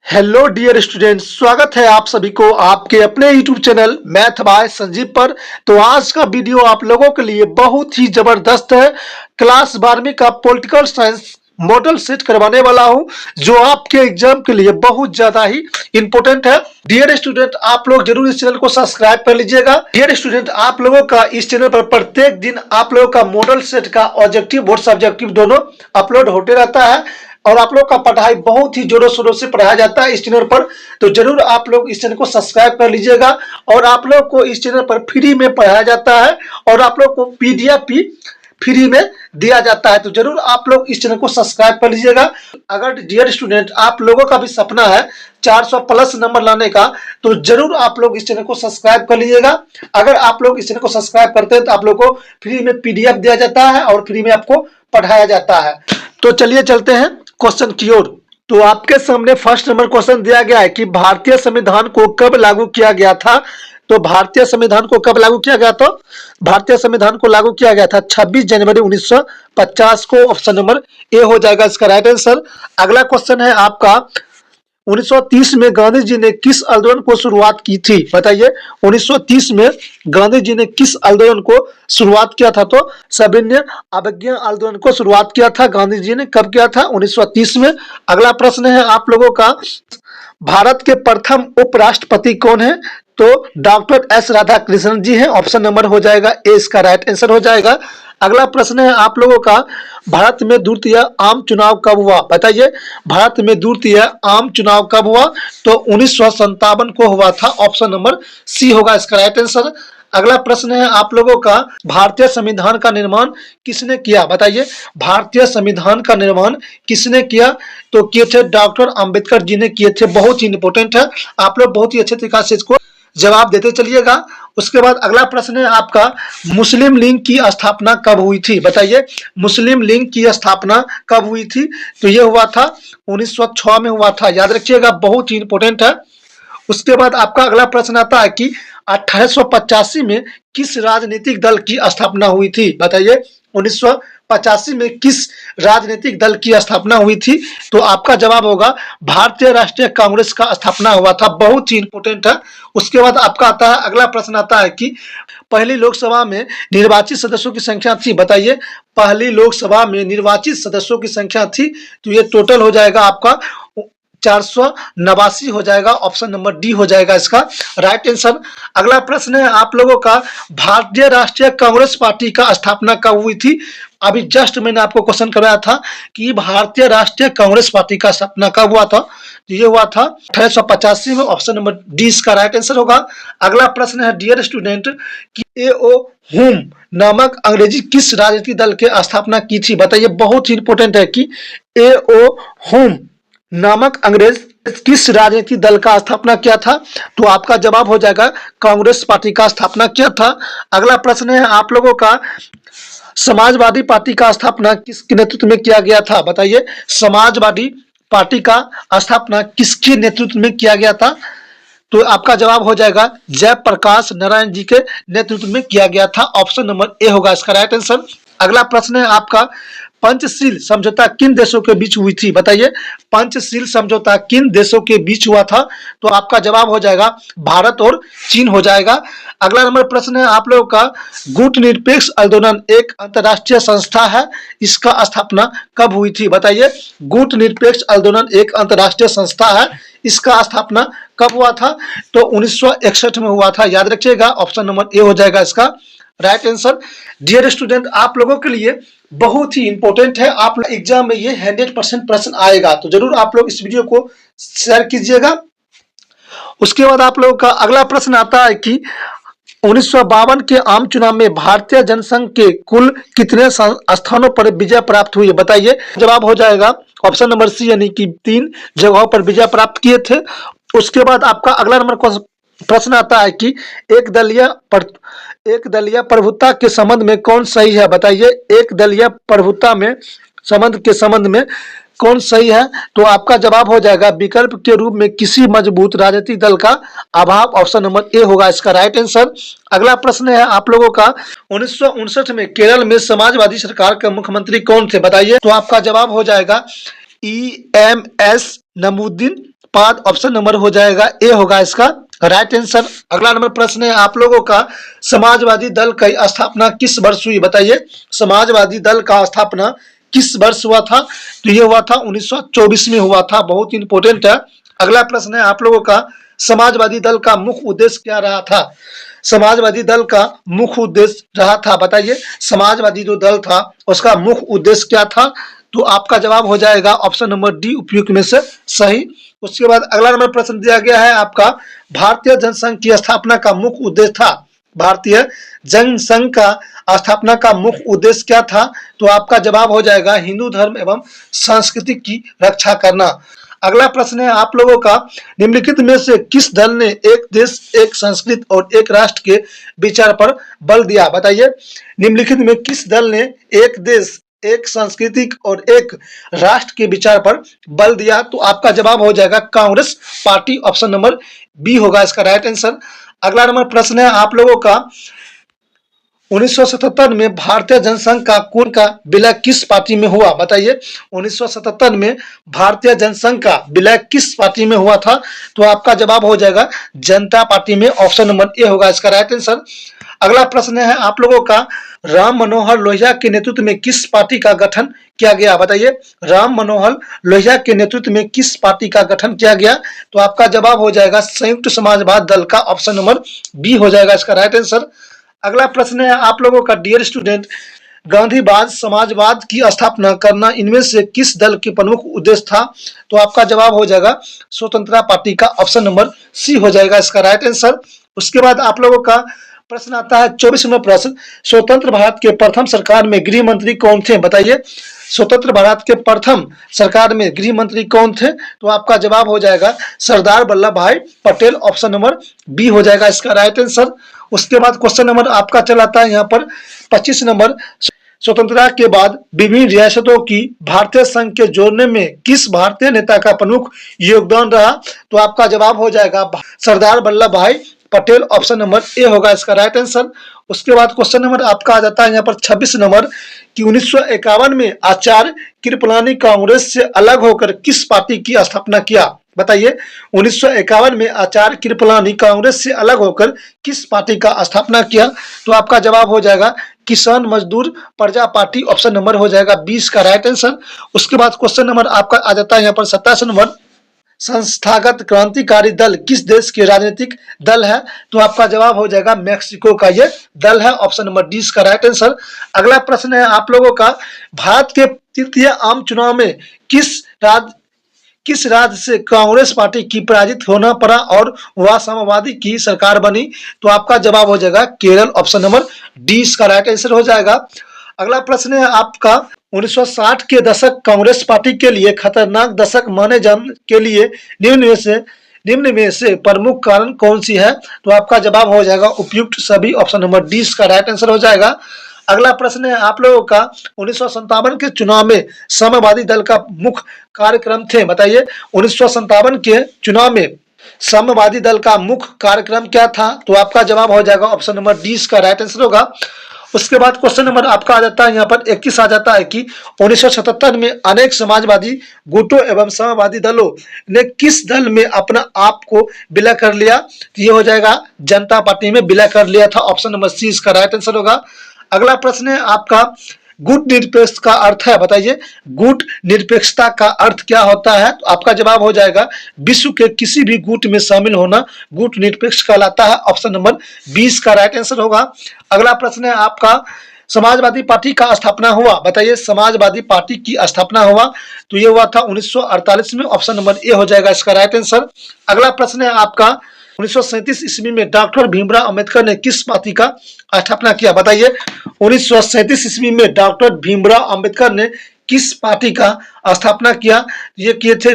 Hello dear students, स्वागत है आप सभी को आपके अपने YouTube channel math bye Sanjeev पर। तो आज का वीडियो आप लोगों के लिए बहुत ही जबरदस्त है। क्लास 12वीं का पॉलिटिकल साइंस मॉडल सेट करवाने वाला हूं, जो आपके एग्जाम के लिए बहुत ज्यादा ही इंपॉर्टेंट है। डियर स्टूडेंट, आप लोग जरूर इस चैनल को सब्सक्राइब कर लीजिएगा। डियर स्टूडेंट, आप लोगों का इस चैनल पर प्रत्येक दिन आप लोगों का मॉडल सेट का ऑब्जेक्टिव और सब्जेक्टिव दोनों अपलोड होते रहता है और आप लोग का पढ़ाई बहुत ही जोरों शोरों से पढ़ाया जाता है इस चैनल पर। तो जरूर आप लोग इस चैनल को सब्सक्राइब कर लीजिएगा और आप लोग को इस चैनल पर फ्री में पढ़ाया जाता है और आप लोग को पीडीएफ भी फ्री में दिया जाता है। तो जरूर आप लोग इस चैनल को सब्सक्राइब कर लीजिएगा। अगर डियर स्टूडेंट आप लोगों का भी सपना है 400 प्लस नंबर लाने का, तो जरूर आप लोग इस चैनल को सब्सक्राइब कर लीजिएगा। अगर आप लोग इस चैनल को सब्सक्राइब करते हैं तो आप लोग को फ्री में पीडीएफ दिया जाता है और फ्री में आपको पढ़ाया जाता है। तो चलिए चलते हैं क्वेश्चन की ओर। तो आपके सामने फर्स्ट नंबर क्वेश्चन दिया गया है कि भारतीय संविधान को कब लागू किया गया था। तो भारतीय संविधान को कब लागू किया गया था? भारतीय संविधान को लागू किया गया था 26 जनवरी 1950 को। ऑप्शन नंबर ए हो जाएगा इसका राइट आंसर। अगला क्वेश्चन है आपका, 1930 में गांधी जी ने किस आंदोलन को शुरुआत की थी? बताइए, 1930 में गांधी जी ने किस आंदोलन को शुरुआत किया था? तो सविनय अवज्ञा आंदोलन को शुरुआत किया था गांधी जी ने। कब किया था? 1930 में। अगला प्रश्न है आप लोगों का, भारत के प्रथम उपराष्ट्रपति कौन है? तो डॉक्टर एस राधाकृष्णन जी हैं। ऑप्शन नंबर हो जाएगा ए इसका राइट आंसर हो जाएगा। अगला प्रश्न है आप लोगों का, भारत में द्वितीय आम चुनाव कब हुआ? बताइए, भारत में द्वितीय आम चुनाव कब हुआ? तो 1957 को हुआ था। ऑप्शन नंबर सी होगा इसका राइट आंसर। अगला प्रश्न है आप लोगों का, भारतीय संविधान का निर्माण किसने किया? बताइए, भारतीय संविधान का निर्माण किसने किया? तो किए थे डॉक्टर अंबेडकर जी ने किए थे। बहुत ही इंपॉर्टेंट है, आप लोग बहुत ही अच्छे तरीके से इसको जवाब देते चलिएगा। उसके बाद अगला प्रश्न है आपका, मुस्लिम लीग की स्थापना कब हुई थी? बताइए, मुस्लिम लीग की स्थापना कब हुई थी? तो ये हुआ था 1906 में हुआ था। याद रखिएगा, बहुत ही इंपॉर्टेंट है। उसके बाद आपका अगला प्रश्न आता है कि 1885 में किस राजनीतिक दल की स्थापना हुई थी? बताइए, 1985 में किस राजनीतिक दल की स्थापना हुई थी? तो आपका जवाब होगा भारतीय राष्ट्रीय कांग्रेस का स्थापना हुआ था। बहुत ही इंपॉर्टेंट है। उसके बाद आपका आता है अगला प्रश्न आता है कि पहली लोकसभा में निर्वाचित सदस्यों की संख्या थी। बताइए, पहली लोकसभा में निर्वाचित सदस्यों की संख्या थी। तो ये टोटल हो जाएगा आपका 489 हो जाएगा। ऑप्शन नंबर डी हो जाएगा इसका राइट आंसर। अगला प्रश्न है आप लोगों का, भारतीय राष्ट्रीय कांग्रेस पार्टी का स्थापना कब हुई थी? अभी जस्ट मैंने आपको क्वेश्चन कराया था कि भारतीय राष्ट्रीय कांग्रेस पार्टी का स्थापना कब हुआ था। तो ये हुआ था 1885 में। ऑप्शन नंबर डी इसका राइट आंसर होगा। अगला प्रश्न है डियर स्टूडेंट कि ए.ओ. हुम नामक अंग्रेजी किस राजनीतिक दल के स्थापना की थी? बताइए, बहुत ही इंपॉर्टेंट है कि ए.ओ. हुम नामक अंग्रेज किस राजनीतिक दल का स्थापना किया था? तो आपका जवाब हो जाएगा कांग्रेस पार्टी का स्थापना किया था। अगला प्रश्न है आप लोगों का, समाजवादी पार्टी का स्थापना किसके नेतृत्व में किया गया था? बताइए, समाजवादी पार्टी का स्थापना किसके नेतृत्व में किया गया था? तो आपका जवाब हो जाएगा जयप्रकाश नारायण जी के नेतृत्व में किया गया था। ऑप्शन नंबर ए होगा इसका राइट आंसर। अगला प्रश्न है आपका, पंचशील समझौता किन देशों के बीच हुई थी? बताइए, पंचशील समझौता किन देशों के बीच हुआ था? तो आपका जवाब हो जाएगा भारत और चीन हो जाएगा। अगला नंबर प्रश्न है आप लोगों का, गुट निरपेक्ष आंदोलन एक अंतरराष्ट्रीय संस्था है, इसका स्थापना कब हुई थी? बताइए, गुट निरपेक्ष आंदोलन एक अंतरराष्ट्रीय संस्था है, इसका स्थापना कब हुआ था? तो 1961 में हुआ था। याद रखिएगा, ऑप्शन नंबर ए हो जाएगा इसका राइट आंसर। डियर स्टूडेंट, आप लोगों के लिए बहुत ही इंपॉर्टेंट है, आप एग्जाम में ये 100% प्रश्न आएगा। तो जरूर आप लोग इस वीडियो को शेयर कीजिएगा। उसके बाद आप लोगों का अगला प्रश्न आता है कि 1952 के आम चुनाव में भारतीय जनसंघ के कुल कितने स्थानों पर विजय प्राप्त हुई है? बताइए, जवाब हो जाएगा ऑप्शन नंबर सी, यानी कि 3 जगहों पर विजय प्राप्त किए थे। उसके बाद आपका अगला नंबर प्रश्न आता है कि एक दलीय प्रभुता के संबंध में कौन सही है? बताइए, एक दलीय प्रभुता में संबंध में कौन सही है? तो आपका जवाब हो जाएगा विकल्प के रूप में किसी मजबूत राजनीतिक दल का अभाव। ऑप्शन नंबर ए होगा इसका राइट आंसर। अगला प्रश्न है आप लोगों का, 1959 में केरल में समाजवादी सरकार के मुख्यमंत्री कौन थे? बताइए, तो आपका जवाब हो जाएगा EMS नमूद्दीन पाद ऑप्शन नंबर हो जाएगा ए होगा इसका राइट आंसर। अगला नंबर प्रश्न है आप लोगों का, समाजवादी दल की स्थापना किस वर्ष हुई बताइए। समाजवादी दल का स्थापना किस वर्ष हुआ था, तो ये हुआ था 1924 में हुआ था, बहुत इंपॉर्टेंट है। अगला प्रश्न है आप लोगों का, समाजवादी दल का मुख्य उद्देश्य क्या रहा था। समाजवादी दल का मुख्य उद्देश्य रहा था बताइए, समाजवादी जो दल था उसका मुख्य उद्देश्य क्या था, तो आपका जवाब हो जाएगा ऑप्शन नंबर डी उपयुक्त में से सही। उसके बाद अगला नंबर प्रश्न दिया गया है आपका, भारतीय जनसंघ की स्थापना का मुख्य उद्देश्य था। भारतीय जनसंघ का स्थापना का मुख्य उद्देश्य क्या था, तो आपका जवाब हो जाएगा हिंदू धर्म एवं संस्कृति की रक्षा करना। अगला प्रश्न है आप लोगों का, निम्नलिखित में से किस दल ने एक देश एक संस्कृति और एक राष्ट्र के विचार पर बल दिया बताइए। निम्नलिखित में किस दल ने एक देश एक संस्कृति और एक राष्ट्र के विचार पर बल दिया, तो आपका जवाब हो जाएगा Congress party, option number B होगा इसका राइट आंसर। अगला नंबर प्रश्न है आप लोगों का, 1977 में भारतीय जनसंघ का कुल का विलय किस पार्टी में हुआ बताइए। 1977 में भारतीय जनसंघ का विलय किस पार्टी में हुआ था, तो आपका जवाब हो जाएगा जनता पार्टी में, ऑप्शन नंबर ए होगा इसका राइट आंसर। अगला प्रश्न है आप लोगों का, राम मनोहर लोहिया के नेतृत्व में किस पार्टी का गठन किया गया बताइए। राम मनोहर लोहिया के नेतृत्व में किस पार्टी का गठन किया गया, तो आपका जवाब हो जाएगा संयुक्त समाजवाद दल का, ऑप्शन नंबर बी हो जाएगा इसका राइट आंसर। अगला प्रश्न है आप लोगों का, डियर स्टूडेंट, गांधीवाद समाजवाद की स्थापना करना इनमें से किस दल के प्रमुख उद्देश्य था, तो आपका जवाब हो जाएगा स्वतंत्रता पार्टी का, ऑप्शन नंबर सी हो जाएगा इसका राइट आंसर। उसके बाद आप लोगों का प्रश्न आता है 24 नंबर प्रश्न, स्वतंत्र भारत के प्रथम सरकार में गृह मंत्री कौन थे बताइए। स्वतंत्र भारत के प्रथम सरकार में गृह मंत्री कौन थे, तो आपका जवाब हो जाएगा सरदार वल्लभ भाई पटेल, ऑप्शन नंबर बी हो जाएगा इसका राइट आंसर। उसके बाद क्वेश्चन नंबर आपका चलाता है यहाँ पर 25 नंबर, स्वतंत्रता के बाद विभिन्न रियासतों की भारतीय संघ के जोड़ने में किस भारतीय नेता का प्रमुख योगदान रहा, तो आपका जवाब हो जाएगा सरदार वल्लभ भाई पटेल, ऑप्शन नंबर ए होगा इसका राइट आंसर। उसके बाद क्वेश्चन नंबर आपका आ जाता है यहाँ पर 26 नंबर कि 1951 में आचार्य कृपलानी कांग्रेस से अलग होकर किस पार्टी की स्थापना किया बताइए। 1951 में आचार्य कृपलानी कांग्रेस से अलग होकर किस पार्टी का स्थापना किया, तो आपका जवाब हो जाएगा किसान मजदूर प्रजा पार्टी, ऑप्शन नंबर हो जाएगा 20 का राइट आंसर। उसके बाद क्वेश्चन नंबर आपका आ जाता है यहाँ पर 27 नंबर, संस्थागत क्रांतिकारी दल किस देश के राजनीतिक दल है, तो आपका जवाब हो जाएगा मैक्सिको का ये दल है, ऑप्शन नंबर डी का राइट आंसर। अगला प्रश्न है आप लोगों का, भारत के तृतीय आम चुनाव में किस राज्य से कांग्रेस पार्टी की पराजित होना पड़ा और वह समाजवादी की सरकार बनी, तो आपका जवाब हो जाएगा केरल, ऑप्शन नंबर डी का राइट आंसर हो जाएगा। अगला प्रश्न है आपका, 1960 के दशक कांग्रेस पार्टी के लिए खतरनाक दशक माने जाने के लिए निम्न में से प्रमुख कारण कौन सी है, तो आपका जवाब हो जाएगा उपयुक्त सभी, ऑप्शन नंबर डी का राइट आंसर हो जाएगा। अगला प्रश्न है आप लोगों का, 1957 के चुनाव में समाजवादी दल का मुख्य कार्यक्रम थे बताइए। 1957 के चुनाव में समाजवादी दल का मुख्य कार्यक्रम क्या था, तो आपका जवाब हो जाएगा ऑप्शन नंबर डी का राइट आंसर होगा। उसके बाद क्वेश्चन नंबर आपका आ जाता है यहाँ पर 21 आ जाता है कि 1977 में अनेक समाजवादी गुटों एवं समाजवादी दलों ने किस दल में अपना आप को विलय कर लिया, तो ये हो जाएगा जनता पार्टी में विलय कर लिया था, ऑप्शन नंबर सी इसका राइट आंसर होगा। अगला प्रश्न है आपका, गुट निरपेक्ष का अर्थ है बताइए। गुट निरपेक्षता का अर्थ क्या होता है, तो आपका जवाब हो जाएगा विश्व के किसी भी गुट में शामिल होना गुट निरपेक्ष कहलाता है, ऑप्शन नंबर 20 का राइट आंसर होगा। अगला प्रश्न है आपका, समाजवादी पार्टी का स्थापना हुआ बताइए। समाजवादी पार्टी की स्थापना हुआ तो ये हुआ था 1948 में, ऑप्शन नंबर ए हो जाएगा इसका राइट आंसर। अगला प्रश्न है आपका, 1937 ईस्वी में डॉक्टर भीमराव अंबेडकर ने किस पार्टी का स्थापना किया बताइए। 1937 ईस्वी में डॉक्टर भीमराव अंबेडकर ने किस पार्टी का स्थापना किया, ये किए थे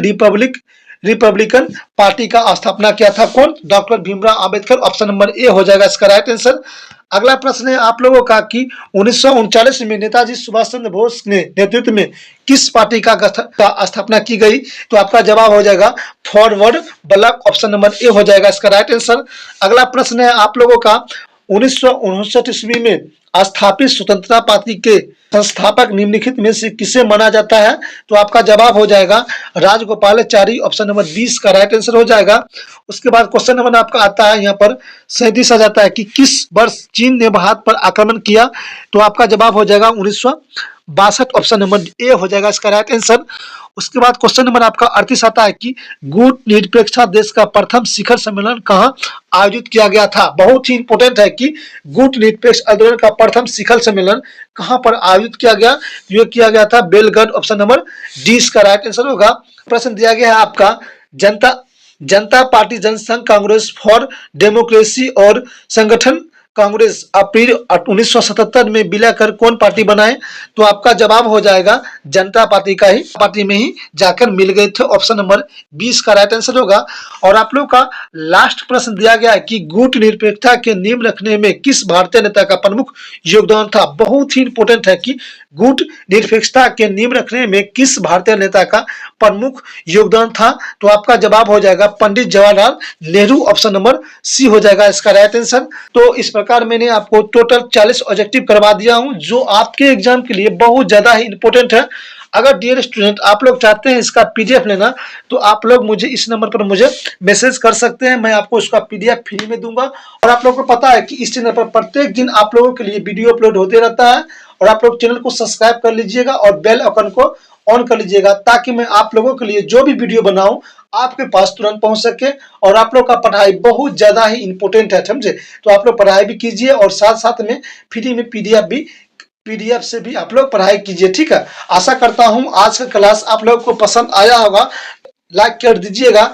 रिपब्लिकन पार्टी का स्थापना किया था कौन, doctor Bhimrao Ambedkar, option number A हो जाएगा इसका राइट आंसर। अगला प्रश्न है आप लोगों का कि 1939 में नेताजी सुभाष चंद्र बोस ने नेतृत्व में किस पार्टी का स्थापना की गई, तो आपका जवाब हो जाएगा forward block, option number A हो जाएगा इसका राइट आंसर। अगला प्रश्न है आप लोगों का, 1959 ईस्वी में स्थापित स्वतंत्रता पार्टी के संस्थापक निम्नलिखित में से किसे माना जाता है? तो आपका जवाब हो जाएगा राजगोपालाचारी, ऑप्शन नंबर 20 का राइट आंसर हो जाएगा। उसके बाद क्वेश्चन नंबर आपका आता है यहाँ पर 37 आ जाता है कि किस वर्ष चीन ने भारत पर आक्रमण किया? तो आपका जवाब हो जाएगा 1962, ऑप्शन नंबर ए हो जाएगा इसका राइट आंसर। उसके बाद क्वेश्चन नंबर आपका 38 आता है कि गुट निरपेक्षता देश का प्रथम शिखर सम्मेलन कहाँ आयोजित किया गया था? बहुत ही इंपॉर्टेंट है कि गुट निरपेक्ष आंदोलन का प्रथम शिखर सम्मेलन कहां पर आयोजित किया गया? यह किया गया था बेलग्रेड, ऑप्शन नंबर डी इसका राइट आंसर होगा। प्रश्न दिया गया है आपका Janata party Jansangh Congress for democracy और संगठन कांग्रेस अप्रैल 1977 में विलय कर कौन पार्टी बनाए? तो आपका जवाब हो जाएगा जनता पार्टी का ही पार्टी में ही जाकर मिल गए थे, ऑप्शन नंबर 20 का राइट आंसर होगा। और आप लोग का लास्ट प्रश्न दिया गया है कि गुट निरपेक्षता के नींव रखने में किस भारतीय नेता का प्रमुख योगदान था? बहुत ही इंपॉर्टेंट है कि गुट निरपेक्षता के नींव रखने में किस भारतीय नेता का प्रमुख योगदान था? तो आपका जवाब हो जाएगा Pandit Jawaharlal Nehru, option number C हो जाएगा इसका राइट आंसर। तो इस प्रकार मैंने आपको टोटल 40 ऑब्जेक्टिव करवा दिया हूं जो आपके एग्जाम के लिए बहुत ज्यादा ही इंपॉर्टेंट है। अगर डियर स्टूडेंट आप लोग चाहते हैं इसका पीडीएफ लेना तो आप लोग मुझे इस नंबर पर मुझे मैसेज कर सकते हैं, मैं आपको इसका पीडीएफ फ्री में दूंगा। और आप लोगों को पता है कि इस चैनल पर प्रत्येक दिन आप लोगों के लिए वीडियो अपलोड होते रहता है और आप लोग चैनल को सब्सक्राइब कर लीजिएगा और बेल आइकन को ऑन कर लीजिएगा ताकि मैं आप लोगों के लिए जो भी वीडियो बनाऊं आपके पास तुरंत पहुंच सके। और आप लोग का पढ़ाई बहुत ज्यादा ही इंपॉर्टेंट है, समझे? तो आप लोग पढ़ाई भी कीजिए और साथ साथ में फ्री में पीडीएफ से भी आप लोग पढ़ाई कीजिए, ठीक है? आशा करता हूं आज का क्लास आप लोगों को पसंद आया होगा। लाइक कर दीजिएगा